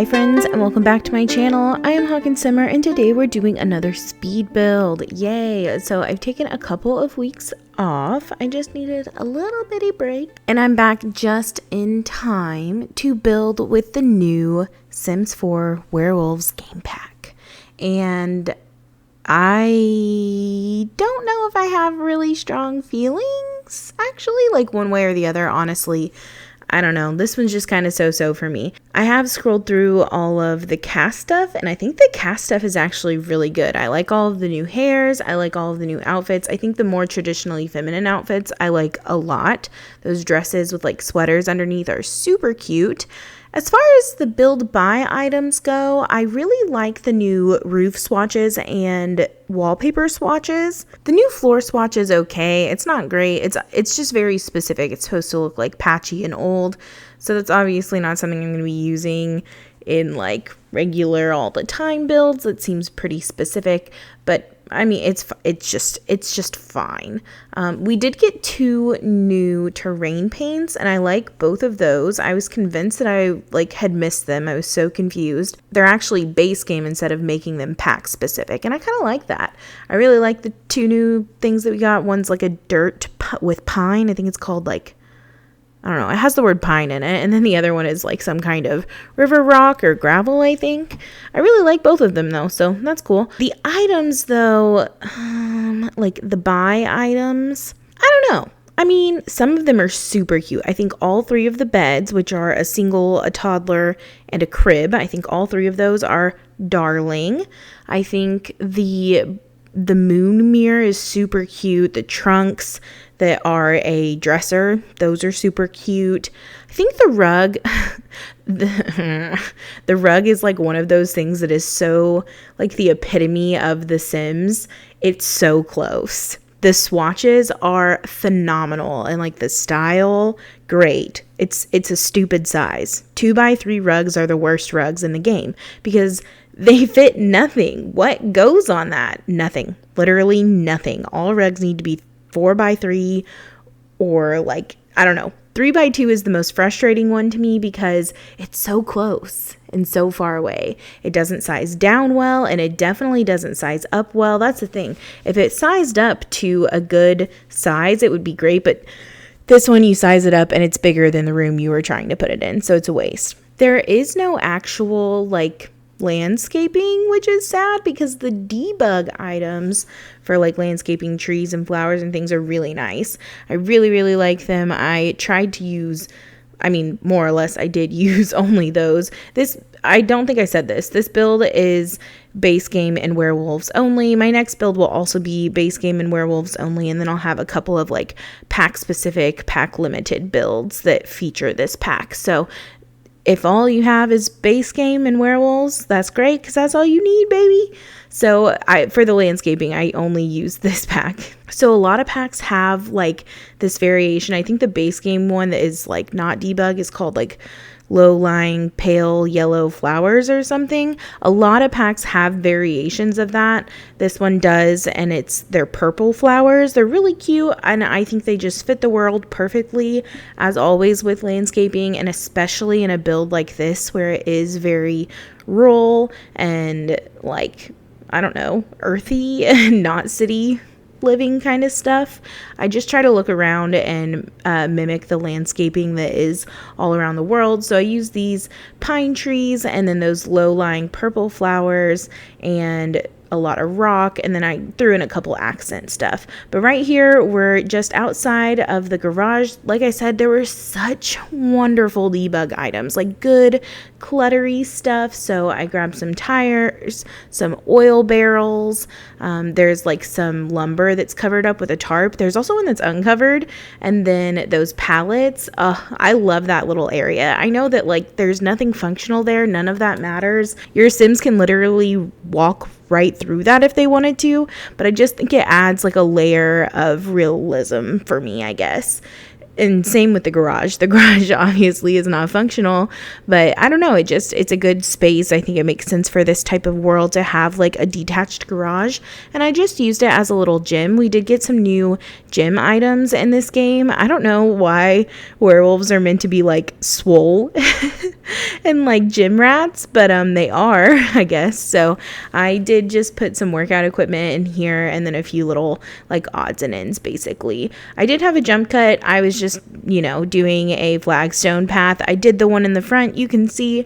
Hi friends, and welcome back to my channel. I am Hawkinsimmer, and today we're doing another speed build. Yay! So I've taken a couple of weeks off. I just needed a little bitty break, and I'm back just in time to build with the new Sims 4 Werewolves game pack. And I don't know if I have really strong feelings, actually, like one way or the other, honestly. I don't know. This one's just kind of so-so for me. I have scrolled through all of the cast stuff, and I think the cast stuff is actually really good. I like all of the new hairs. I like all of the new outfits. I think the more traditionally feminine outfits I like a lot. Those dresses with like sweaters underneath are super cute. As far as the build buy items go, I really like the new roof swatches and wallpaper swatches. The new floor swatch is okay. It's not great. It's just very specific. It's supposed to look like patchy and old. So that's obviously not something I'm going to be using in like regular all the time builds. It seems pretty specific, but I mean, it's just fine. We did get 2 new terrain paints, and I like both of those. I was convinced that I had missed them. I was so confused. They're actually base game instead of making them pack specific, and I kind of like that. I really like the 2 new things that we got. One's like a dirt with pine. I think it's called I don't know, it has the word pine in it, and then the other one is like some kind of river rock or gravel, I think. I really like both of them though, so that's cool. The items though, like the buy items, I don't know. I mean, some of them are super cute. I think all 3 of the beds, which are a single, a toddler, and a crib, I think all 3 of those are darling. I think the moon mirror is super cute. The trunks that are a dresser, those are super cute. I think the rug, the rug is like one of those things that is so like the epitome of The Sims. It's so close. The swatches are phenomenal, and like the style, great. It's a stupid size. 2x3 rugs are the worst rugs in the game because they fit nothing. What goes on that? Nothing. Literally nothing. All rugs need to be 4x3 or I don't know. 3x2 is the most frustrating one to me because it's so close and so far away. It doesn't size down well, and it definitely doesn't size up well. That's the thing. If it sized up to a good size, it would be great, but this one you size it up and it's bigger than the room you were trying to put it in, so it's a waste. There is no actual landscaping, which is sad because the debug items for landscaping trees and flowers and things are really nice. I really like them. I tried to use, more or less I did use only those. I don't think I said this build is base game and werewolves only. My next build will also be base game and werewolves only, and then I'll have a couple of pack specific, pack limited builds that feature this pack. So if all you have is base game and werewolves, that's great because that's all you need, baby. So for the landscaping, I only use this pack. So a lot of packs have this variation. I think the base game one that is not debug is called low-lying pale yellow flowers or something. A lot of packs have variations of that. This one does, and they're purple flowers. They're really cute, and I think they just fit the world perfectly, as always with landscaping, and especially in a build like this where it is very rural and I don't know, earthy and not city living kind of stuff. I just try to look around and mimic the landscaping that is all around the world. So I use these pine trees and then those low-lying purple flowers and a lot of rock, and then I threw in a couple accent stuff. But right here, we're just outside of the garage. Like I said, there were such wonderful debug items, good cluttery stuff. So I grabbed some tires, some oil barrels. There's some lumber that's covered up with a tarp. There's also one that's uncovered, and then those pallets. I love that little area. I know that there's nothing functional there. None of that matters. Your Sims can literally walk right through that if they wanted to, but I just think it adds a layer of realism for me, I guess. And same with the garage. The garage obviously is not functional, but I don't know. It's a good space. I think it makes sense for this type of world to have like a detached garage. And I just used it as a little gym. We did get some new gym items in this game. I don't know why werewolves are meant to be like swole and like gym rats, but they are, I guess. So I did just put some workout equipment in here and then a few little like odds and ends basically. I did have a jump cut. I was just, doing a flagstone path. I did the one in the front, you can see.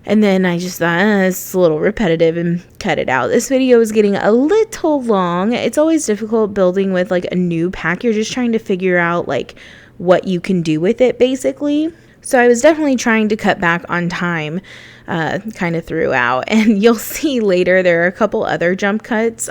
And then I just thought, it's a little repetitive and cut it out. This video is getting a little long. It's always difficult building with like a new pack. You're just trying to figure out like what you can do with it basically. So I was definitely trying to cut back on time kind of throughout. And you'll see later there are a couple other jump cuts.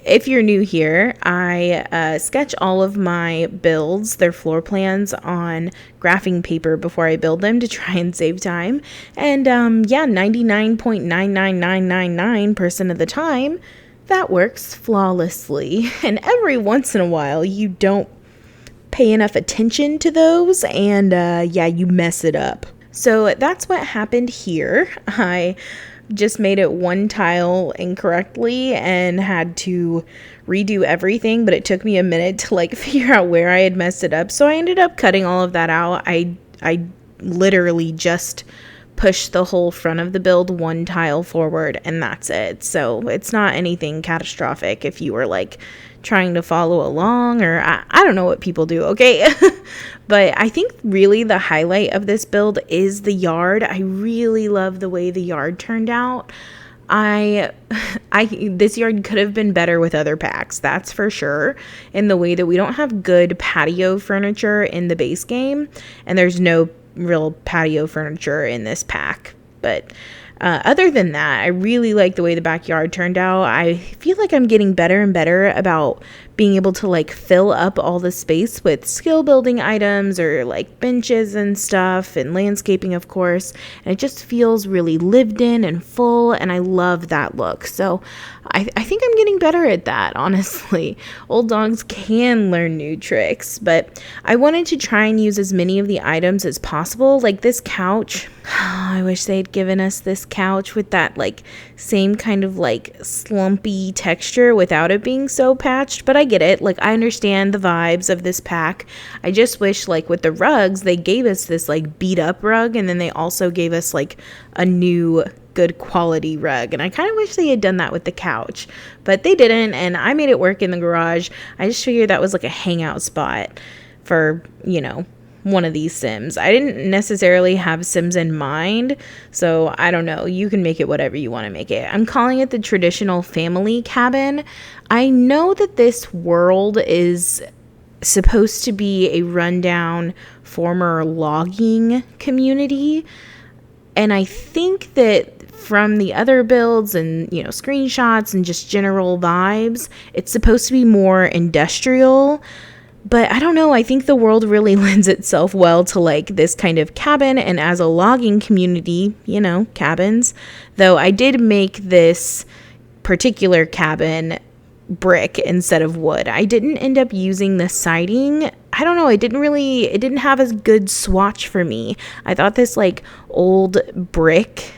If you're new here, I sketch all of my builds, their floor plans, on graphing paper before I build them to try and save time. And 99.99999% of the time, that works flawlessly. And every once in a while, you don't pay enough attention to those, and you mess it up. So that's what happened here. I just made it one tile incorrectly and had to redo everything, but it took me a minute to like figure out where I had messed it up. So I ended up cutting all of that out. I literally just pushed the whole front of the build one tile forward, and that's it. So it's not anything catastrophic if you were like trying to follow along, or I don't know what people do, okay? But I think really the highlight of this build is the yard. I really love the way the yard turned out. This yard could have been better with other packs, that's for sure, in the way that we don't have good patio furniture in the base game, and there's no real patio furniture in this pack. But other than that, I really like the way the backyard turned out. I feel like I'm getting better and better about being able to like fill up all the space with skill building items or like benches and stuff, and landscaping, of course. And it just feels really lived in and full, and I love that look. So I think I'm getting better at that, honestly. Old dogs can learn new tricks, but I wanted to try and use as many of the items as possible. Like this couch, I wish they'd given us this couch with that like same kind of like slumpy texture without it being so patched, but I get it. Like I understand the vibes of this pack. I just wish like with the rugs, they gave us this like beat up rug, and then they also gave us like a new good quality rug, and I kind of wish they had done that with the couch, but they didn't, and I made it work in the garage. I just figured that was like a hangout spot for, one of these Sims. I didn't necessarily have Sims in mind, so I don't know. You can make it whatever you want to make it. I'm calling it the traditional family cabin. I know that this world is supposed to be a rundown former logging community, and I think that from the other builds and, screenshots and just general vibes, it's supposed to be more industrial. But I don't know, I think the world really lends itself well to like this kind of cabin, and as a logging community, cabins. Though I did make this particular cabin brick instead of wood. I didn't end up using the siding. I don't know, it didn't have a good swatch for me. I thought this like old brick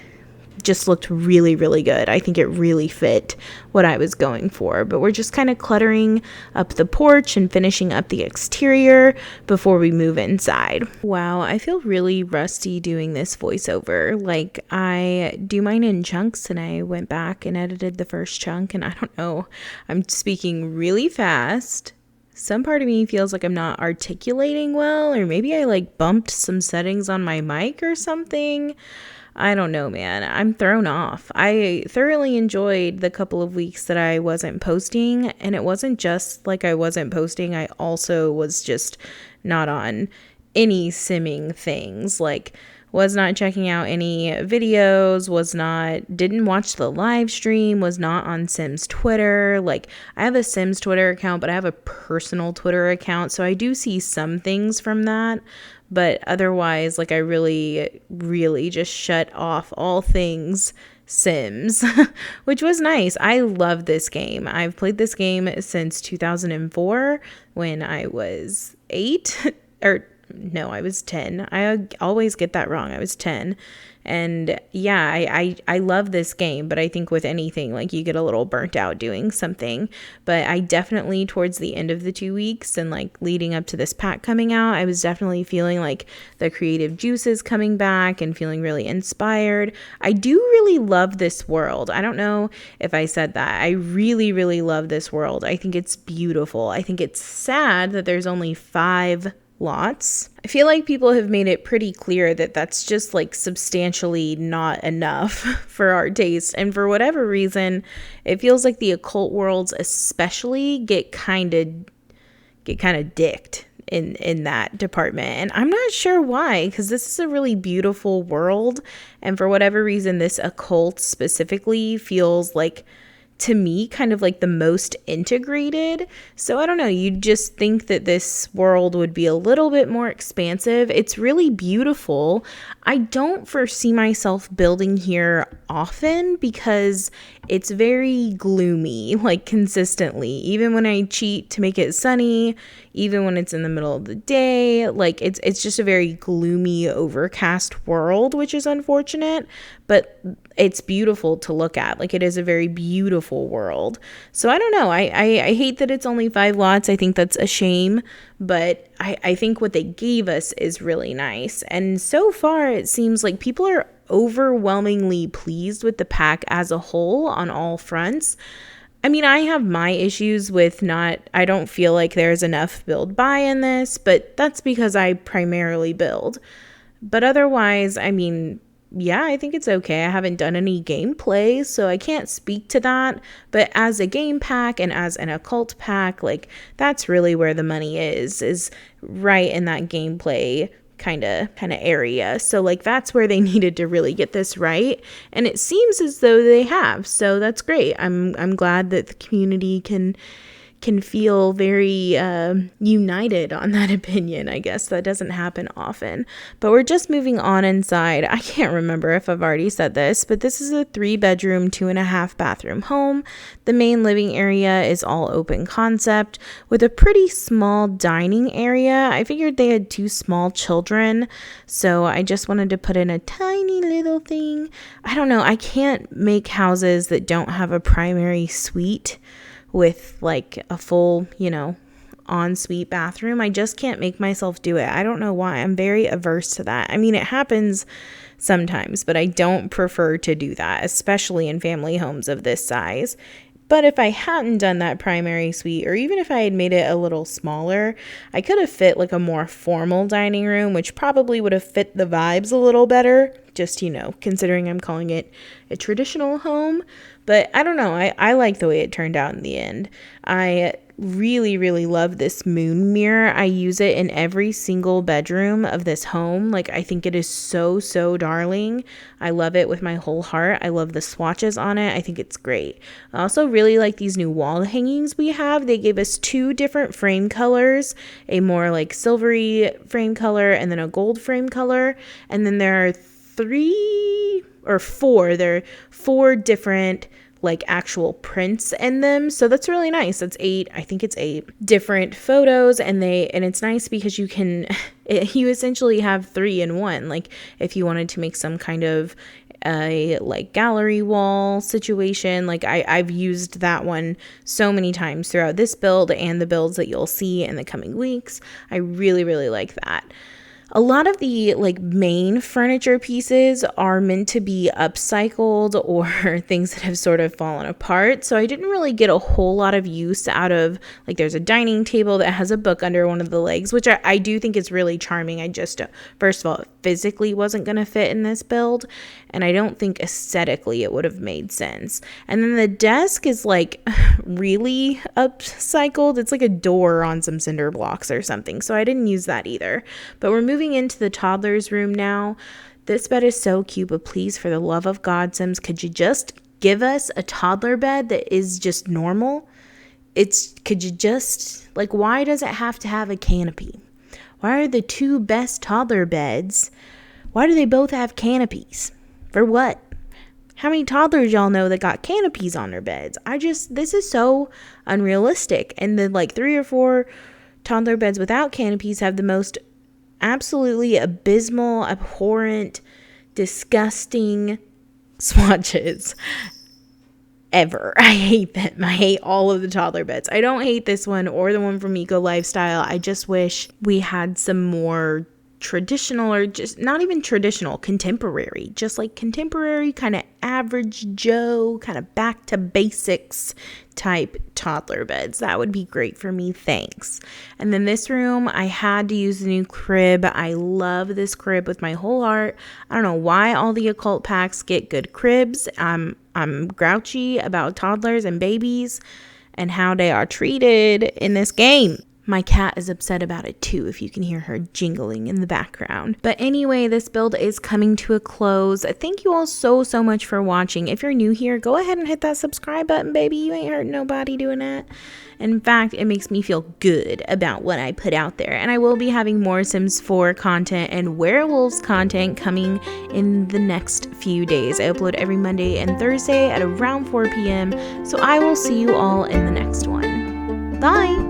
just looked really, really good. I think it really fit what I was going for. But we're just kind of cluttering up the porch and finishing up the exterior before we move inside. Wow, I feel really rusty doing this voiceover. Like, I do mine in chunks, and I went back and edited the first chunk, and I don't know, I'm speaking really fast. Some part of me feels like I'm not articulating well, or maybe I like bumped some settings on my mic or something. I don't know, man. I'm thrown off. I thoroughly enjoyed the couple of weeks that I wasn't posting, and it wasn't just like I wasn't posting. I also was just not on any simming things. Like, was not checking out any videos, didn't watch the live stream, was not on Sims Twitter. Like, I have a Sims Twitter account, but I have a personal Twitter account, so I do see some things from that. But otherwise, like, I really, really just shut off all things Sims, which was nice. I love this game. I've played this game since 2004 when I was 8 or no, I was 10. I always get that wrong. I was 10. And yeah, I love this game, but I think with anything, like you get a little burnt out doing something. But I definitely, towards the end of the 2 weeks and like leading up to this pack coming out, I was definitely feeling like the creative juices coming back and feeling really inspired. I do really love this world. I don't know if I said that. I really, really love this world. I think it's beautiful. I think it's sad that there's only 5 lots. I feel like people have made it pretty clear that that's just like substantially not enough for our taste. And for whatever reason, it feels like the occult worlds especially get kind of dicked in that department. And I'm not sure why, because this is a really beautiful world. And for whatever reason, this occult specifically feels like, to me, kind of like the most integrated. So I don't know, you'd just think that this world would be a little bit more expansive. It's really beautiful. I don't foresee myself building here often because it's very gloomy, like consistently. Even when I cheat to make it sunny, even when it's in the middle of the day, like it's just a very gloomy, overcast world, which is unfortunate, but it's beautiful to look at. Like, it is a very beautiful world. So I don't know. I hate that it's only 5 lots. I think that's a shame, but I think what they gave us is really nice. And so far, it seems like people are overwhelmingly pleased with the pack as a whole on all fronts. I mean, I have my issues with I don't feel like there's enough build buy in this, but that's because I primarily build. But otherwise, I mean, yeah, I think it's okay. I haven't done any gameplay, so I can't speak to that. But as a game pack and as an occult pack, like, that's really where the money is right in that gameplay kind of area. So like, that's where they needed to really get this right, and it seems as though they have. So that's great. I'm glad that the community can feel very united on that opinion. I guess that doesn't happen often. But we're just moving on inside. I can't remember if I've already said this, but this is a 3-bedroom, 2.5 bathroom home. The main living area is all open concept with a pretty small dining area. I figured they had 2 small children, so I just wanted to put in a tiny little thing. I don't know. I can't make houses that don't have a primary suite with like a full, ensuite bathroom. I just can't make myself do it. I don't know why. I'm very averse to that. I mean, it happens sometimes, but I don't prefer to do that, especially in family homes of this size. But if I hadn't done that primary suite, or even if I had made it a little smaller, I could have fit like a more formal dining room, which probably would have fit the vibes a little better, just, considering I'm calling it a traditional home. But I don't know. I like the way it turned out in the end. I really, really love this moon mirror. I use it in every single bedroom of this home. Like, I think it is so, so darling. I love it with my whole heart. I love the swatches on it. I think it's great. I also really like these new wall hangings we have. They gave us 2 different frame colors, a more like silvery frame color and then a gold frame color. And then there are 4 different like actual prints in them. So that's really nice. That's 8. I think it's 8 different photos, and it's nice because you essentially have 3 in 1. Like, if you wanted to make some kind of a like gallery wall situation, like I've used that one so many times throughout this build and the builds that you'll see in the coming weeks. I really, really like that. A lot of the like main furniture pieces are meant to be upcycled or things that have sort of fallen apart. So I didn't really get a whole lot of use out of, like, there's a dining table that has a book under one of the legs, which I do think is really charming. I just, first of all, it physically wasn't going to fit in this build, and I don't think aesthetically it would have made sense. And then the desk is like really upcycled. It's like a door on some cinder blocks or something. So I didn't use that either. But we're moving into the toddler's room now. This bed is so cute, but please, for the love of God, Sims, could you just give us a toddler bed that is just normal? Could you just, like, why does it have to have a canopy? Why are the 2 best toddler beds, why do they both have canopies? For what? How many toddlers y'all know that got canopies on their beds? This is so unrealistic. And then like 3 or 4 toddler beds without canopies have the most absolutely abysmal, abhorrent, disgusting swatches ever. I hate them. I hate all of the toddler beds. I don't hate this one or the one from Eco Lifestyle. I just wish we had some more traditional, or just not even traditional, contemporary, just like contemporary kind of average Joe, kind of back to basics type toddler beds. That would be great for me. Thanks. And then this room, I had to use the new crib. I love this crib with my whole heart. I don't know why all the occult packs get good cribs. I'm grouchy about toddlers and babies and how they are treated in this game. My cat is upset about it too, if you can hear her jingling in the background. But anyway, this build is coming to a close. Thank you all so much for watching. If you're new here, go ahead and hit that subscribe button, baby. You ain't hurting nobody doing that. In fact, it makes me feel good about what I put out there. And I will be having more Sims 4 content and Werewolves content coming in the next few days. I upload every Monday and Thursday at around 4 p.m. So I will see you all in the next one. Bye!